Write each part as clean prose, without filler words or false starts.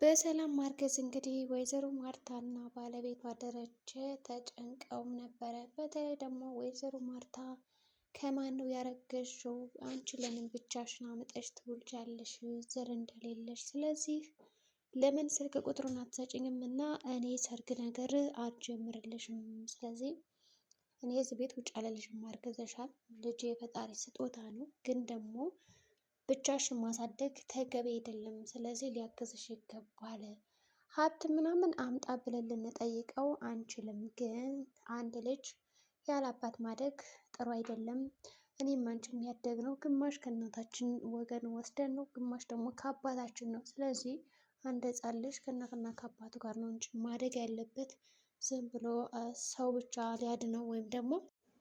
በሰላም ማርገዝ እንግዲህ ወይዘሮ ማርታና ባለቤቷ ደረጀ ተጨንቀውም ነበረ። በተለይ ደግሞ ወይዘሮ ማርታ ከማን ነው ያረገዝሽው? አንቺ ለምን ብቻሽን አምጠሽ ትውልጃለሽ? ዘር እንደሌለሽ። ስለዚህ ለምን ስልክ ቁጥሩን አትሰጭኝም እና እኔ ሰርግ ነገር አልጀምርልሽም። ስለዚህ እኔ እዚህ ቤት ውጭ አልልሽም። አርግዘሻል። ልጅ የፈጣሪ ስጦታ ነው፣ ግን ደግሞ ብቻሽን ማሳደግ ተገቢ አይደለም። ስለዚህ ሊያግዝሽ ይገባል። ሀብት ምናምን አምጣ ብለን ልንጠይቀው አንችልም። ግን አንድ ልጅ ያለ አባት ማደግ ጥሩ አይደለም። እኔም አንቺም ያደግነው ግማሽ ከእናታችን ወገን ወስደን ነው፣ ግማሽ ደግሞ ከአባታችን ነው። ስለዚህ አንድ ሕፃን ልጅ ከእናትና ከአባቱ ጋር ነው እንጂ ማደግ ያለበት ዝም ብሎ ሰው ብቻ ሊያድነው ወይም ደግሞ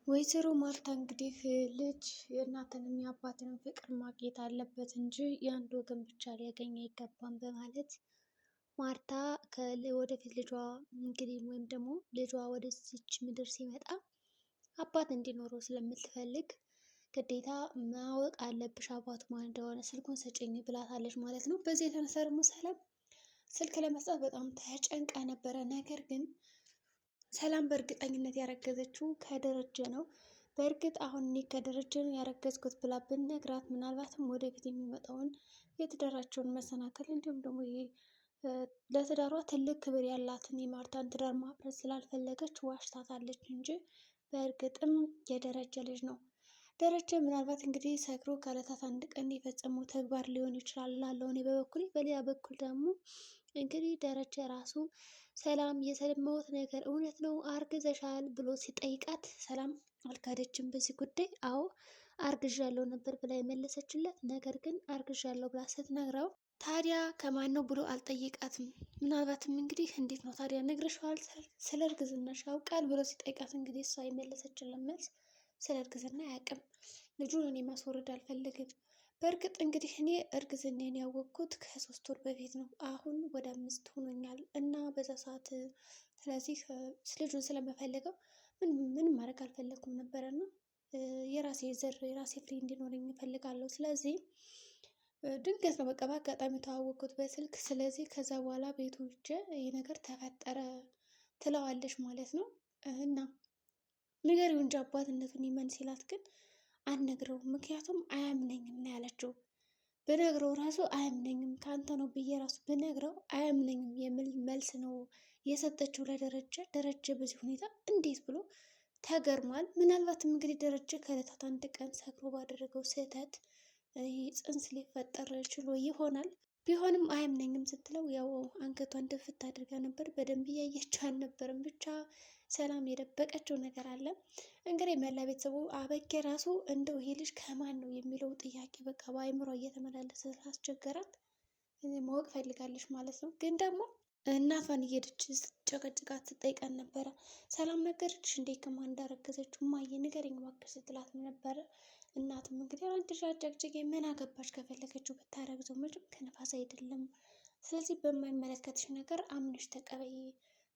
ወይዘሮ ማርታ እንግዲህ ልጅ የእናትንም የአባትንም ፍቅር ማግኘት አለበት እንጂ የአንድ ወገን ብቻ ሊያገኝ አይገባም በማለት ማርታ ወደፊት ልጇ እንግዲህ ወይም ደግሞ ልጇ ወደዚች ምድር ሲመጣ አባት እንዲኖረው ስለምትፈልግ ግዴታ ማወቅ አለብሽ አባቱ ማን እንደሆነ፣ ስልኩን ሰጪኝ ብላታለች ማለት ነው። በዚህ የተነሳ ደግሞ ሰላም ስልክ ለመስጠት በጣም ተጨንቃ ነበረ። ነገር ግን ሰላም በእርግጠኝነት ያረገዘችው ከደረጀ ነው። በእርግጥ አሁን እኔ ከደረጀ ነው ያረገዝኩት ብላ ብነግራት ምናልባትም ወደፊት የሚመጣውን የትዳራቸውን መሰናከል እንዲሁም ደግሞ ይሄ ለትዳሯ ትልቅ ክብር ያላትን የማርታን ትዳር ማፍረስ ስላልፈለገች ዋሽታታለች እንጂ በእርግጥም የደረጀ ልጅ ነው። ደረጀ ምናልባት እንግዲህ ሰክሮ ከዕለታት አንድ ቀን የፈጸመው ተግባር ሊሆን ይችላል እላለሁ እኔ በበኩሌ። በሌላ በኩል ደግሞ እንግዲህ ደረጀ ራሱ ሰላም የሰማሁት ነገር እውነት ነው አርግዘሻል ብሎ ሲጠይቃት ሰላም አልካደችም በዚህ ጉዳይ። አዎ አርግዣለሁ ነበር ብላ የመለሰችለት። ነገር ግን አርግዣለሁ ብላ ስትነግረው ታዲያ ከማን ነው ብሎ አልጠየቃትም። ምናልባትም እንግዲህ እንዴት ነው ታዲያ ነግረሽዋል ስለ እርግዝናሽ ያውቃል ብሎ ሲጠይቃት እንግዲህ እሷ የመለሰችለት መልስ ስለ እርግዝና አያውቅም፣ ልጁን እኔ ማስወረድ አልፈልግም። በእርግጥ እንግዲህ እኔ እርግዝናን ያወቅኩት ከ3 ወር በፊት ነው። አሁን ወደ 5 ሆኖኛል እና በዛ ሰዓት ስለዚህ ልጁን ስለምፈልገው ምንም ማድረግ አልፈለግኩም ነበረ እና የራሴ ዘር የራሴ ፍሬ እንዲኖረኝ እፈልጋለሁ። ስለዚህ ድንገት ነው በቃ በአጋጣሚ ተዋወቅኩት በስልክ። ስለዚህ ከዛ በኋላ ቤቱ ሂጄ ይህ ነገር ተፈጠረ ትለዋለች ማለት ነው። እና ንገሪው እንጂ አባትነቱን ይመን ሲላት ግን አልነግረውም፣ ምክንያቱም አያምነኝም ነው ያለችው። ብነግረው ራሱ አያምነኝም፣ ከአንተ ነው ብዬ ራሱ ብነግረው አያምነኝም የሚል መልስ ነው የሰጠችው ለደረጀ። ደረጀ በዚህ ሁኔታ እንዴት ብሎ ተገርሟል። ምናልባትም እንግዲህ ደረጀ ከዕለታት አንድ ቀን ሰክሮ ባደረገው ስህተት ጽንስ ሊፈጠር ችሎ ይሆናል። ቢሆንም አያምነኝም ስትለው ያው አንገቷን ድፍት አድርጋ ነበር፣ በደንብ እያየችው አልነበርም። ብቻ ሰላም የደበቀችው ነገር አለ። እንግዲህ መላ ቤተሰቡ አበጌ ራሱ እንደው ይሄ ልጅ ከማን ነው የሚለው ጥያቄ በቃ በአይምሯ እየተመላለሰ ስላስቸገራት ማወቅ ፈልጋለች ማለት ነው። ግን ደግሞ እናቷን እየሄደች ስትጨቀጭቃት ትጠይቀን ነበረ። ሰላም ነገረችሽ እንዴ ከማን እንዳረገዘችው? እማዬ ንገረኝ እባክሽ ስትላትም ነበረ። እናትም እንግዲህ አንቺ አጨቅጭቄ ምን አገባሽ? ከፈለገችው ብታረግዘው መቼም ከነፋስ አይደለም። ስለዚህ በማይመለከትሽ ነገር አምነሽ ተቀበይ።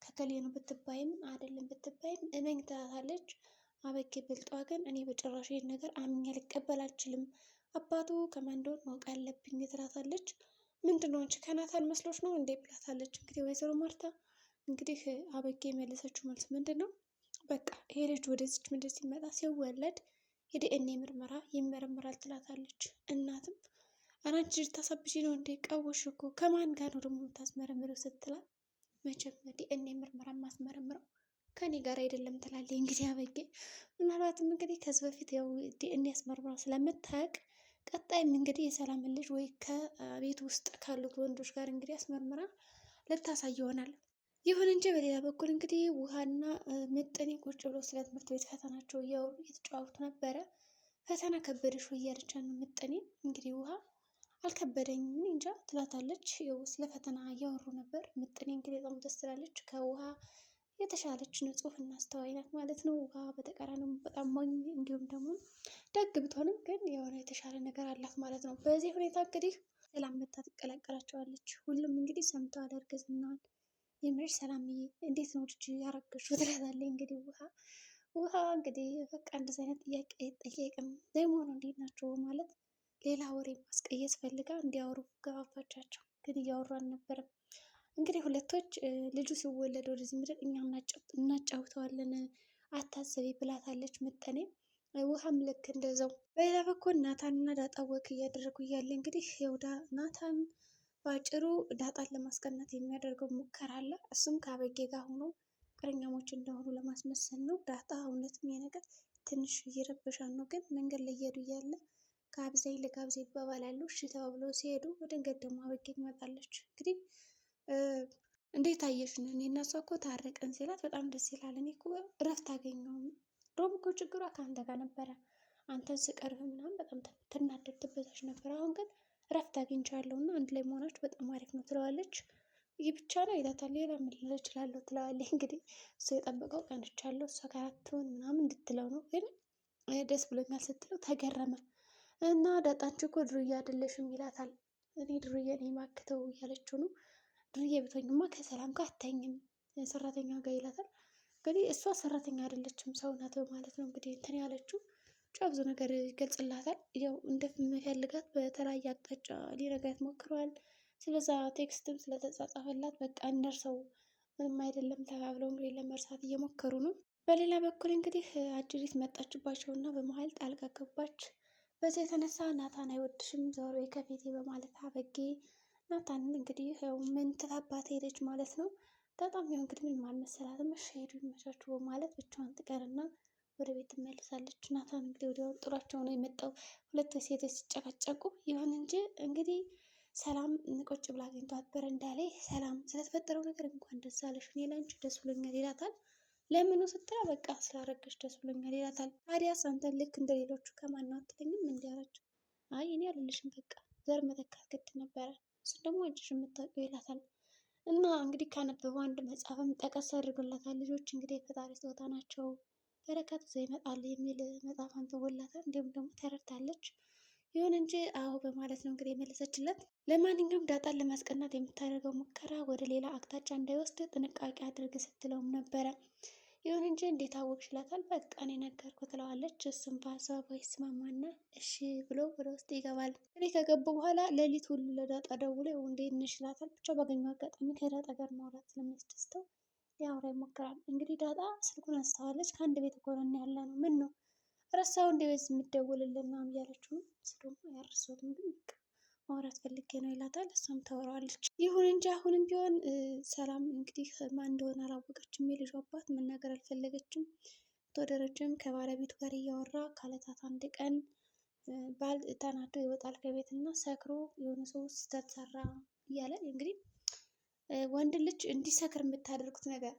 ከከሌ ነው ብትባይም አይደለም ብትባይም እመኝ ትላታለች። አበጌ ብልጧ ግን እኔ በጭራሽ ይሄን ነገር አምኜ ልቀበል አልችልም፣ አባቱ ከማን እንደሆነ ማወቅ አለብኝ ትላታለች። ምንድነው አንቺ ከናታን መስሎች ነው እንዴ ብላታለች። እንግዲህ ወይዘሮ ማርታ እንግዲህ አበጌ የመለሰችው መልስ ምንድን ነው? በቃ ይሄ ልጅ ወደዚች ምድር ሲመጣ ሲወለድ የዲኤንኤ ምርመራ ይመረምራል ትላታለች። እናትም አናንቺ ልጅ ታሳብሺ ነው እንዴ? ቀወሽ እኮ ከማን ጋር ነው ደግሞ የምታስመረምረው ስትላት፣ መቼም ዲኤንኤ ምርመራ የማስመረምረው ከኔ ጋር አይደለም ትላለች። እንግዲህ አበጌ ምናልባትም እንግዲህ ከዚህ በፊት ያው ዲኤንኤ አስመርምራ ስለምታውቅ ቀጣይም እንግዲህ የሰላምን ልጅ ወይ ከቤት ውስጥ ካሉት ወንዶች ጋር እንግዲህ አስመርምራ ልታሳይ ይሆናል። ይሁን እንጂ በሌላ በኩል እንግዲህ ውሃና ምጥኔ ቁጭ ብሎ ስለ ትምህርት ቤት ፈተናቸው እያወሩ እየተጫወቱ ነበረ። ፈተና ከበደሽ ወይ እያለች ነው ምጥኔ። እንግዲህ ውሃ አልከበደኝም እኔ እንጃ ትላታለች። ያው ስለ ፈተና እያወሩ ነበር። ምጥኔ እንግዲህ በጣም ደስ ትላለች። ከውሃ የተሻለች ንጹህ እና አስተዋይ ናት ማለት ነው። ውሃ በተቃራኒው በጣም ሞኝ እንዲሁም ደግሞ ደግ ብትሆንም ግን የሆነ የተሻለ ነገር አላት ማለት ነው። በዚህ ሁኔታ እንግዲህ ሰላም መታ ትቀላቀላቸዋለች። ሁሉም እንግዲህ ሰምተዋል እርግዝናዋን። የምርሽ ሰላምዬ እንዴት ነው ልጅ ያረገዝሽው ትላታለች። እንግዲህ ውሃ እንግዲህ በቃ እንደዚህ አይነት ጥያቄ አይጠየቅም። ደግሞ ነው እንዴት ናቸው ማለት ሌላ ወሬ ማስቀየስ ፈልጋ እንዲያወሩ ገፋፋቻቸው። ግን እያወሩ አልነበረም። እንግዲህ ሁለቶች ልጁ ሲወለድ ወደዚህ ምድር እኛ እናጫውተዋለን አታስቢ ብላታለች ምጠኔ። ውሃም ልክ እንደዛው። በሌላ በኩል ናታን እና ዳጣ ወክ እያደረጉ እያለ እንግዲህ የውዳ ናታን በአጭሩ ዳጣን ለማስቀናት የሚያደርገው ሙከራ አለ። እሱም ከአበጌ ጋር ሆኖ ፍቅረኛሞች እንደሆኑ ለማስመሰል ነው። ዳጣ እውነትም የነገር ትንሽ እየረበሻን ነው። ግን መንገድ ላይ እየሄዱ እያለ ጋብዘኝ ልጋብዘኝ ይባባላሉ። እሺ ተባብለው ሲሄዱ ድንገት ደግሞ አበጌ ትመጣለች። እንግዲህ እንዴት አየሽ ነው እኔ እና እሷ እኮ ታረቅን ሲላት በጣም ደስ ይላል። እኔ እኮ እረፍት አገኘሁም። ድሮም እኮ ችግሯ ከአንተ ጋር ነበረ። አንተን ስቀርብ ምናምን በጣም ትናደድ ትበዛች ነበር። አሁን ግን እረፍት አግኝቻለሁ እና አንድ ላይ መሆናችሁ በጣም አሪፍ ነው ትለዋለች። ይህ ብቻ ነው ይላታል። ሌላ ምን ልል እችላለሁ ትለዋለች። እንግዲህ እሱ የጠበቀው ቀንቻለሁ እሷ ጋር አትሆን ምናምን እንድትለው ነው። ግን ደስ ብሎኛል ስትለው ተገረመ እና ዳጣንቺ እኮ ድሩዬ አይደለሽም ይላታል። እኔ ድሩዬ ነኝ ማክተው እያለችው ነው። ድሩዬ ብትሆኝማ ከሰላም ጋር አተኝም ሰራተኛ ጋር ይላታል። እንግዲህ እሷ ሰራተኛ አይደለችም ሰው ናት በማለት ነው እንግዲህ እንትን ያለችው። ብቻ ብዙ ነገር ይገልጽላታል። ያው እንደምፈልጋት በተለያየ አቅጣጫ ሊነግራት ሞክረዋል። ስለዛ ቴክስትም ስለተጻጻፈላት በቃ እንደርሰው ምንም አይደለም ተባብለው እንግዲህ ለመርሳት እየሞከሩ ነው። በሌላ በኩል እንግዲህ አጅሪት መጣችባቸው እና በመሀል ጣልቃ ገባች። በዛ የተነሳ ናታን አይወድሽም ዞር በይ ከፊቴ በማለት አበጌ ናታንን እንግዲህ ያው ምን ትታባት ሄደች ማለት ነው። በጣም ያው እንግዲህ ምንም አልመሰላትም። እሺ ሄዱ ይመቻችሁ በማለት ብቻዋን ትቀርና ወደ ቤት ትመልሳለች። ናታን እንግዲህ ወዲያው ጥሯቸው ነው የመጣው። ሁለት ሴቶች ሲጨቃጨቁ ይሁን እንጂ እንግዲህ ሰላም ቁጭ ብላ አግኝቷት በረንዳ ላይ ሰላም ስለተፈጠረው ነገር እንኳን ደስ አለሽ እኔ ላንቺ ደስ ብሎኛል ይላታል። ለምኑ ስትላ በቃ ስላረገሽ ደስ ብሎኛል ይላታል። ታዲያስ አንተን ልክ እንደ ሌሎቹ ከማን ነው አትለኝም እንዲያረችው። አይ እኔ አልልሽም በቃ ዘር መተካት ግድ ነበረ እሱ ደግሞ አንቺሽ የምታውቂው ይላታል። እና እንግዲህ ካነበበው አንድ መጽሐፍም ጠቀስ አድርጎላታል። ልጆች እንግዲህ የፈጣሪ ስጦታ ናቸው በረከት ይዘው ይመጣሉ የሚል መጽሐፍ አንብቦላታል። እንዲሁም ደግሞ ተረድታለች። ይሁን እንጂ አዎ በማለት ነው እንግዲህ የመለሰችለት። ለማንኛውም ዳጣን ለማስቀናት የምታደርገው ሙከራ ወደ ሌላ አቅጣጫ እንዳይወስድ ጥንቃቄ አድርግ ስትለውም ነበረ። ይሁን እንጂ እንዴት አወቅሽ ይላታል። በቃ እኔ ነገርኩት ትለዋለች። እሱም በሀሳቧ ይስማማና እሺ ብሎ ወደ ውስጥ ይገባል። እንግዲህ ከገቡ በኋላ ሌሊት ሁሉ ለዳጣ ደውሎ እንዴት ነሽ ይላታል። ብቻ ባገኘው አጋጣሚ ከዳጣ ጋር ማውራት ስለሚያስደስተው ሊያወራ ይሞክራል። እንግዲህ ዳጣ ስልኩን አንስተዋለች። ከአንድ ቤት እኮ ነን ያለ ነው ምን ነው ረሳው እንደ ቤት የምትደውልልን ምናምን እያለችው ነው። እሱ ደግሞ አያረሳውም ግን በቃ ማውራት ፈልጌ ነው ይላታል። እሷም ታወራዋለች። ይሁን እንጂ አሁንም ቢሆን ሰላም እንግዲህ ማን እንደሆነ አላወቀችም። የልጁ አባት መናገር አልፈለገችም። አቶ ደረጀም ከባለቤቱ ጋር እያወራ ካለታት አንድ ቀን ባል ተናዶ ይወጣል ከቤት እና ሰክሮ የሆነ ሰው ስህተት ሰራ እያለ እንግዲህ ወንድ ልጅ እንዲሰክር የምታደርጉት ነገር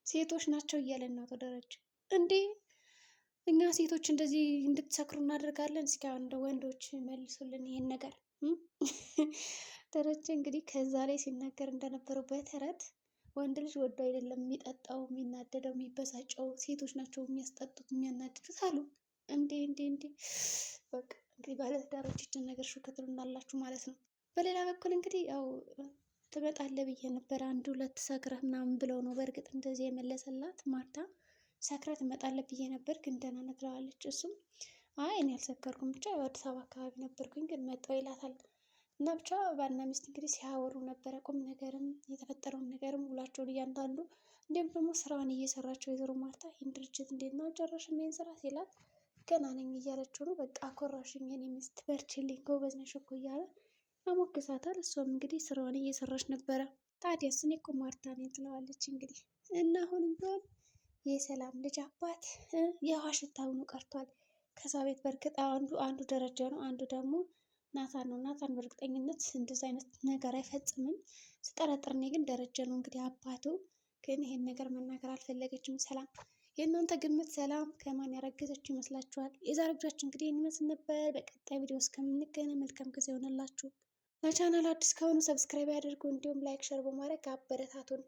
ሴቶች ናቸው እያለን ነው አቶ ደረጀ። እንዴ እኛ ሴቶች እንደዚህ እንድትሰክሩ እናደርጋለን? እስኪ አሁን እንደ ወንዶች መልሱልን ይሄን ነገር። ደረጀ እንግዲህ ከዛ ላይ ሲናገር እንደነበረው በተረት ወንድ ልጅ ወዶ አይደለም የሚጠጣው፣ የሚናደደው፣ የሚበሳጨው ሴቶች ናቸው የሚያስጠጡት የሚያናድዱት አሉ። እንዴ እንዴ እንዴ! በቃ እንግዲህ ባለትዳሮች ይችን ነገር ሹክትሉ እናላችሁ ማለት ነው። በሌላ በኩል እንግዲህ ያው ትመጣለህ ብዬ ነበር አንድ ሁለት ሰክረህ ምናምን ብለው ነው በእርግጥ እንደዚህ የመለሰላት። ማርታ ሰክረህ ትመጣለህ ብዬ ነበር ግን ደህና ነህ ትለዋለች። እሱም አይ እኔ አልሰከርኩም ብቻ አዲስ አበባ አካባቢ ነበርኩኝ ግን መጣሁ ይላታል። እና ብቻ ባልና ሚስት እንግዲህ ሲያወሩ ነበረ ቁም ነገርም የተፈጠረውን ነገርም ውላቸውን እያንዳንዱ እንዲሁም ደግሞ ስራዋን እየሰራቸው ወይዘሮ ማርታ ይህን ድርጅት እንዴት ነው አልጨረስሽም ይሄን ስራ ሲላት ገና ነኝ እያለችው ነው። በቃ አኮራሽኝ የኔ ሚስት በርቺልኝ ጎበዝ ነሽ እኮ እያለ ያሞግሳታል። እሷም እንግዲህ ስራዋን እየሰራች ነበረ። ታዲያስ እኔ እኮ ማርታ ነኝ ትለዋለች። እንግዲህ እና አሁንም ቢሆን የሰላም ልጅ አባት የውሃ ሽታ ሆኖ ቀርቷል። ከዛ ቤት በእርግጥ አንዱ ደረጃ ነው፣ አንዱ ደግሞ ናታን ነው። ናታን በእርግጠኝነት እንደዚህ አይነት ነገር አይፈጽምም ስጠረጥር፣ እኔ ግን ደረጃ ነው እንግዲህ አባቱ። ግን ይሄን ነገር መናገር አልፈለገችም ሰላም። የእናንተ ግምት ሰላም ከማን ያረገዘችው ይመስላችኋል? የዛሬው ቪዲዮአችን እንግዲህ ይህን ይመስል ነበር። በቀጣይ ቪዲዮ እስከምንገናኝ መልካም ጊዜ ይሆንላችሁ። ለቻናል አዲስ ከሆኑ ሰብስክራይብ ያድርጉ፣ እንዲሁም ላይክ ሸር በማድረግ አበረታቱን።